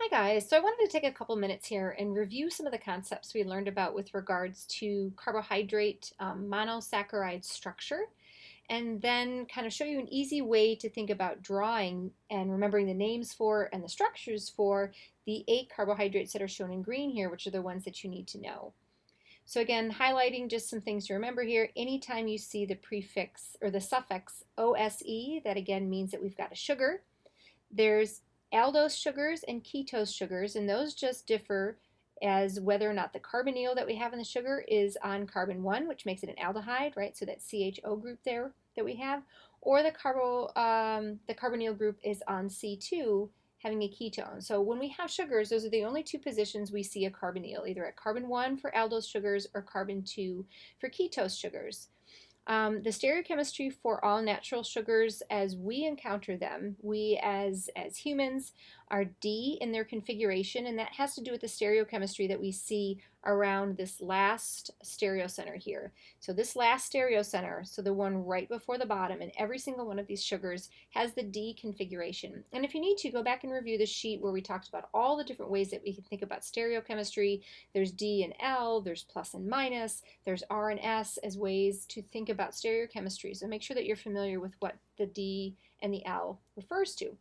Hi guys, so I wanted to take a couple minutes here and review some of the concepts we learned about with regards to carbohydrate monosaccharide structure, and then kind of show you an easy way to think about drawing and remembering the names for and the structures for the 8 carbohydrates that are shown in green here, which are the ones that you need to know. So again, highlighting just some things to remember here. Anytime you see the prefix or the suffix OSE, that again means that we've got a sugar. There's aldose sugars and ketose sugars, and those just differ as whether or not the carbonyl that we have in the sugar is on carbon 1, which makes it an aldehyde, right? So that CHO group there that we have, or the carbonyl group is on C2, having a ketone. So when we have sugars, those are the only two positions we see a carbonyl, either at carbon 1 for aldose sugars or carbon 2 for ketose sugars. The stereochemistry for all natural sugars as we encounter them, we as humans, are D in their configuration, and that has to do with the stereochemistry that we see around this last stereocenter here. So this last stereocenter, so the one right before the bottom, and every single one of these sugars has the D configuration. And if you need to, go back and review the sheet where we talked about all the different ways that we can think about stereochemistry. There's D and L, there's plus and minus, there's R and S as ways to think about stereochemistry. So make sure that you're familiar with what the D and the L refers to.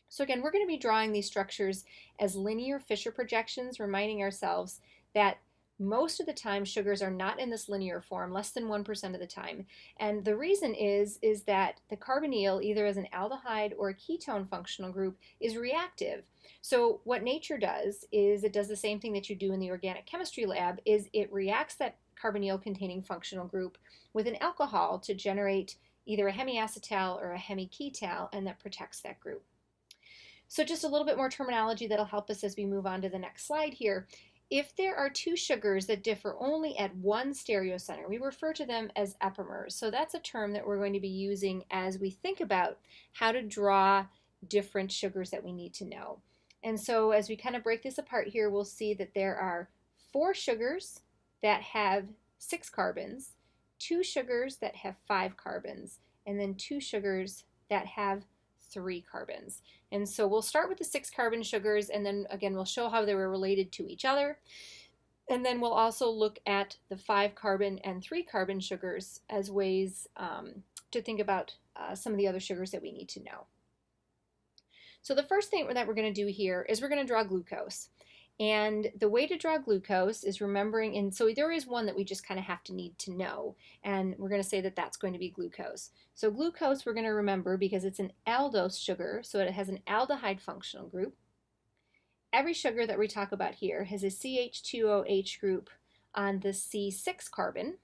So again, we're going to be drawing these structures as linear Fisher projections, reminding ourselves that most of the time sugars are not in this linear form, less than 1% of the time. And the reason is that the carbonyl, either as an aldehyde or a ketone functional group, is reactive. So what nature does is it does the same thing that you do in the organic chemistry lab, is it reacts that carbonyl containing functional group with an alcohol to generate either a hemiacetal or a hemiketal, and that protects that group. So just a little bit more terminology that'll help us as we move on to the next slide here. If there are two sugars that differ only at one stereocenter, we refer to them as epimers. So that's a term that we're going to be using as we think about how to draw different sugars that we need to know. And so as we kind of break this apart here, we'll see that there are 4 sugars that have 6 carbons, 2 sugars that have 5 carbons, and then 2 sugars that have 3 carbons. And so we'll start with the 6 carbon sugars, and then again we'll show how they were related to each other. And then we'll also look at the 5 carbon and 3 carbon sugars as ways to think about some of the other sugars that we need to know. So the first thing that we're going to do here is we're going to draw glucose. And the way to draw glucose is remembering, and so there is one that we just kind of need to know, and we're going to say that that's going to be glucose. So glucose we're going to remember because it's an aldose sugar, so it has an aldehyde functional group. Every sugar that we talk about here has a CH2OH group on the C6 carbon,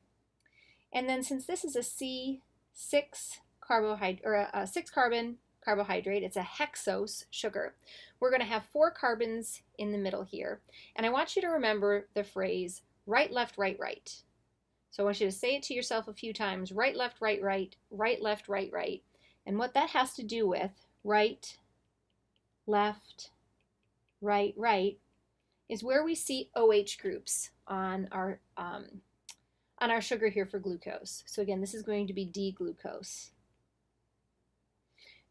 and then since this is a C6 carbohydrate, or a 6 carbon carbohydrate, it's a hexose sugar. We're going to have 4 carbons in the middle here. And I want you to remember the phrase right, left, right, right. So I want you to say it to yourself a few times, right, left, right, right, right, left, right, right. And what that has to do with right, left, right, right is where we see OH groups on our sugar here for glucose. So again, this is going to be D-glucose.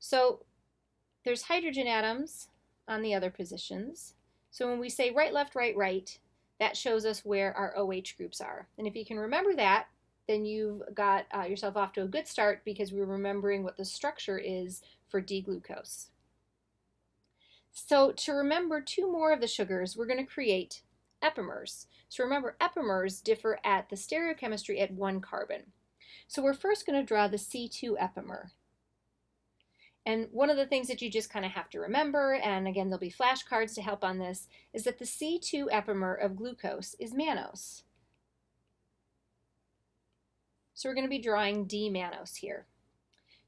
So there's hydrogen atoms on the other positions. So when we say right, left, right, right, that shows us where our OH groups are. And if you can remember that, then you've got yourself off to a good start because we're remembering what the structure is for D-glucose. So to remember 2 more of the sugars, we're going to create epimers. So remember, epimers differ at the stereochemistry at 1 carbon. So we're first going to draw the C2 epimer. And one of the things that you just kind of have to remember, and again there'll be flashcards to help on this, is that the C2 epimer of glucose is mannose. So we're going to be drawing D-mannose here.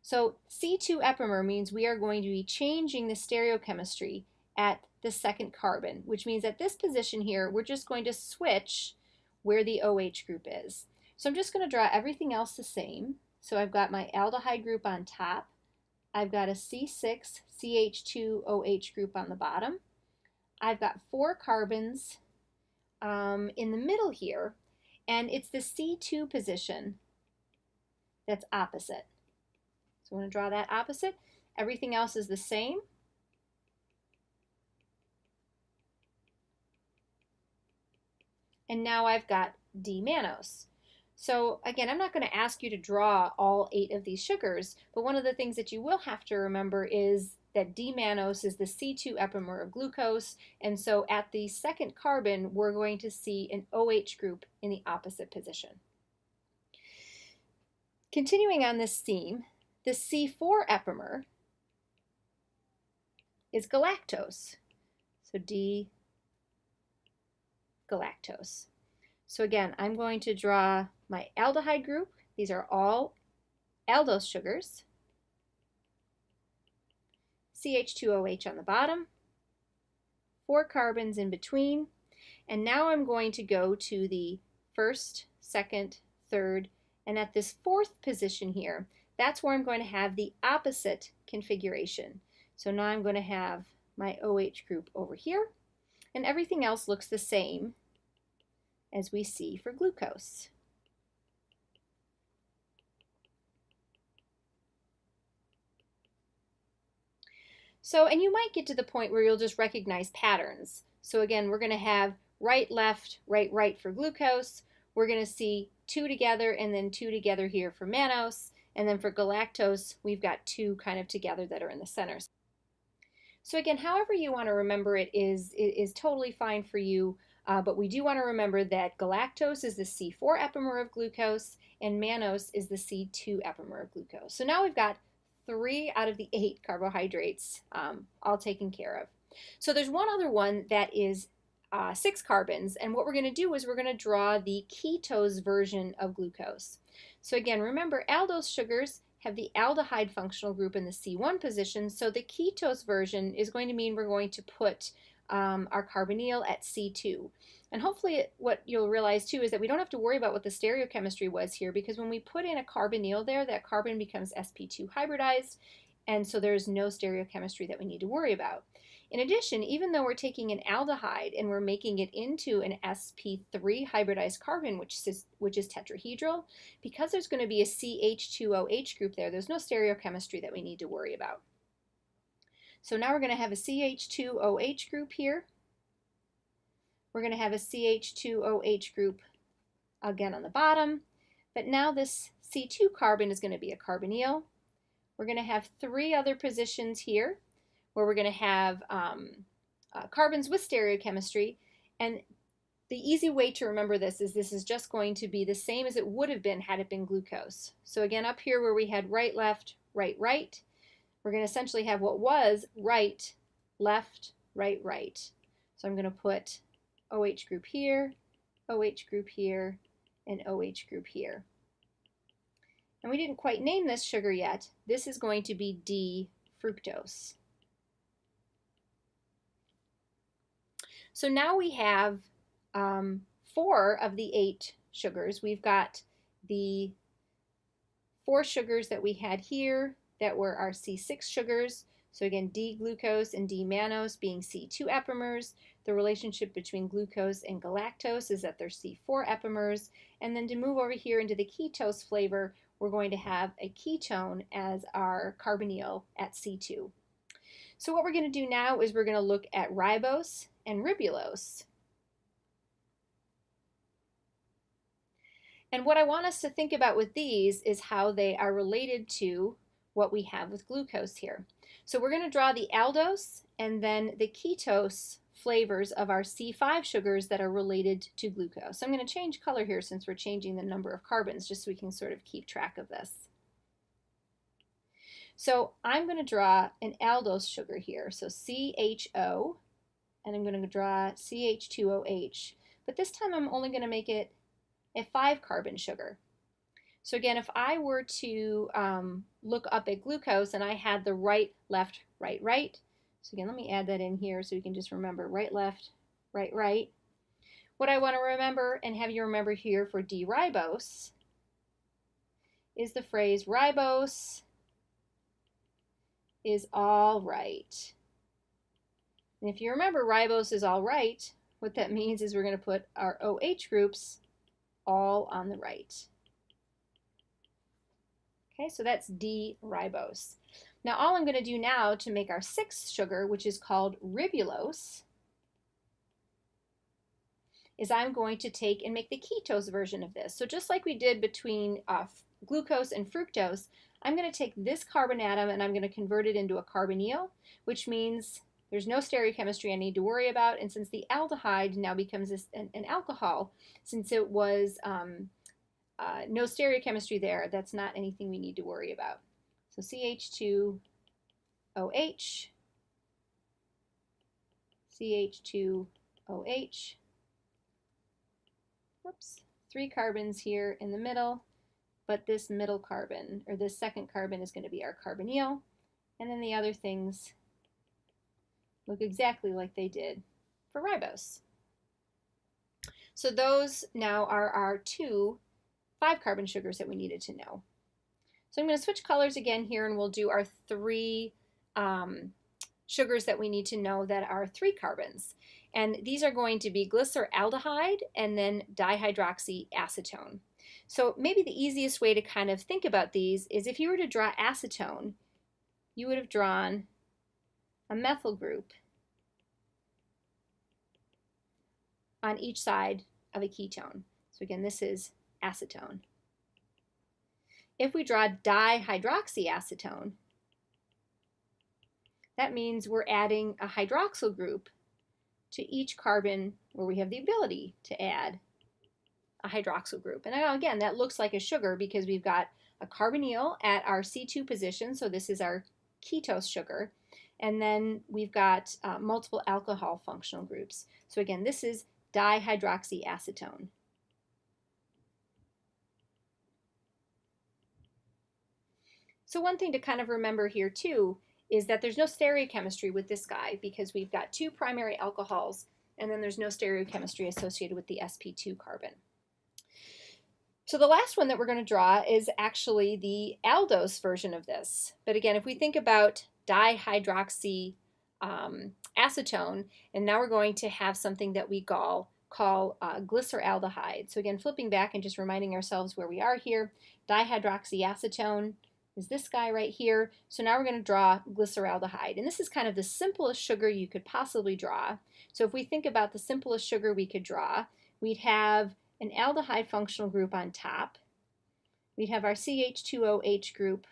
So C2 epimer means we are going to be changing the stereochemistry at the 2nd carbon, which means at this position here we're just going to switch where the OH group is. So I'm just going to draw everything else the same. So I've got my aldehyde group on top. I've got a C6 CH2OH group on the bottom. I've got 4 carbons in the middle here, and it's the C2 position that's opposite. So I'm going to draw that opposite. Everything else is the same. and now I've got D-mannose. So again, I'm not going to ask you to draw all 8 of these sugars, but one of the things that you will have to remember is that D-mannose is the C2 epimer of glucose, and so at the second carbon, we're going to see an OH group in the opposite position. Continuing on this theme, the C4 epimer is galactose, so D-galactose. So again, I'm going to draw my aldehyde group. These are all aldose sugars. CH2OH on the bottom, 4 carbons in between, and now I'm going to go to the first, second, third, and at this 4th position here, that's where I'm going to have the opposite configuration. So now I'm going to have my OH group over here, and everything else looks the same as we see for glucose. So, and you might get to the point where you'll just recognize patterns. So again, we're going to have right, left, right, right for glucose. We're going to see 2 together and then 2 together here for mannose. And then for galactose, we've got 2 kind of together that are in the center. So again, however you want to remember it is totally fine for you. But we do want to remember that galactose is the C4 epimer of glucose and mannose is the C2 epimer of glucose. So now we've got 3 out of the 8 carbohydrates all taken care of. So there's one other one that is 6 carbons, and what we're going to do is we're going to draw the ketose version of glucose. So again, remember aldose sugars have the aldehyde functional group in the C1 position, so the ketose version is going to mean we're going to put our carbonyl at C2. And hopefully what you'll realize too is that we don't have to worry about what the stereochemistry was here, because when we put in a carbonyl there, that carbon becomes sp2 hybridized, and so there's no stereochemistry that we need to worry about. In addition, even though we're taking an aldehyde and we're making it into an sp3 hybridized carbon, which is tetrahedral, because there's going to be a CH2OH group there, there's no stereochemistry that we need to worry about. So now we're going to have a CH2OH group here. We're going to have a CH2OH group again on the bottom, but now this C2 carbon is going to be a carbonyl. We're going to have 3 other positions here where we're going to have carbons with stereochemistry, and the easy way to remember this is just going to be the same as it would have been had it been glucose. So again, up here where we had right, left, right, right, we're going to essentially have what was right, left, right, right. So I'm going to put OH group here, OH group here, and OH group here. And we didn't quite name this sugar yet. This is going to be D-fructose. So now we have 4 of the 8 sugars. We've got the 4 sugars that we had here that were our C6 sugars. So again, D-glucose and D-mannose being C2 epimers. The relationship between glucose and galactose is that they're C4 epimers. And then to move over here into the ketose flavor, we're going to have a ketone as our carbonyl at C2. So what we're going to do now is we're going to look at ribose and ribulose. And what I want us to think about with these is how they are related to what we have with glucose here. So we're going to draw the aldose and then the ketose flavors of our C5 sugars that are related to glucose. So I'm going to change color here since we're changing the number of carbons, just so we can sort of keep track of this. So I'm going to draw an aldose sugar here, so CHO, and I'm going to draw CH2OH. But this time I'm only going to make it a 5-carbon sugar. So again, if I were to look up at glucose and I had the right, left, right, right. So again, let me add that in here so we can just remember right, left, right, right. What I want to remember and have you remember here for D-ribose is the phrase ribose is all right. And if you remember ribose is all right, what that means is we're going to put our OH groups all on the right. Okay, so that's D-ribose. Now all I'm going to do now to make our 6th sugar, which is called ribulose, is I'm going to take and make the ketose version of this. So just like we did between glucose and fructose, I'm going to take this carbon atom and I'm going to convert it into a carbonyl, which means there's no stereochemistry I need to worry about. And since the aldehyde now becomes an alcohol, since it was no stereochemistry there, that's not anything we need to worry about. So CH2OH, CH2OH, whoops, 3 carbons here in the middle, but this middle carbon, or this second carbon, is going to be our carbonyl, and then the other things look exactly like they did for ribose. So those now are our 2 5-carbon sugars that we needed to know. So I'm going to switch colors again here, and we'll do our 3 sugars that we need to know that are 3 carbons. And these are going to be glyceraldehyde and then dihydroxyacetone. So maybe the easiest way to kind of think about these is if you were to draw acetone, you would have drawn a methyl group on each side of a ketone. So again, this is acetone. If we draw dihydroxyacetone, that means we're adding a hydroxyl group to each carbon where we have the ability to add a hydroxyl group. And again, that looks like a sugar because we've got a carbonyl at our C2 position, so this is our ketose sugar, and then we've got multiple alcohol functional groups. So again, this is dihydroxyacetone. So one thing to kind of remember here too is that there's no stereochemistry with this guy because we've got 2 primary alcohols and then there's no stereochemistry associated with the sp2 carbon. So the last one that we're going to draw is actually the aldose version of this. But again, if we think about dihydroxyacetone, and now we're going to have something that we call glyceraldehyde. So again, flipping back and just reminding ourselves where we are here, dihydroxyacetone is this guy right here. So now we're going to draw glyceraldehyde. And this is kind of the simplest sugar you could possibly draw. So if we think about the simplest sugar we could draw, we'd have an aldehyde functional group on top. We'd have our CH2OH group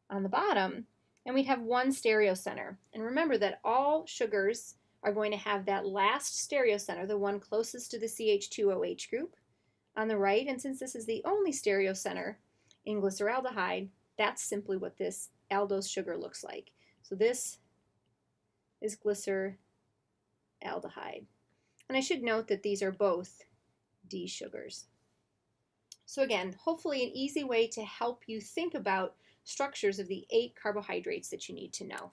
on the bottom, and we'd have 1 stereocenter. And remember that all sugars are going to have that last stereocenter, the one closest to the CH2OH group, on the right. And since this is the only stereocenter in glyceraldehyde, that's simply what this aldose sugar looks like. So this is glyceraldehyde. And I should note that these are both D sugars. So again, hopefully an easy way to help you think about structures of the 8 carbohydrates that you need to know.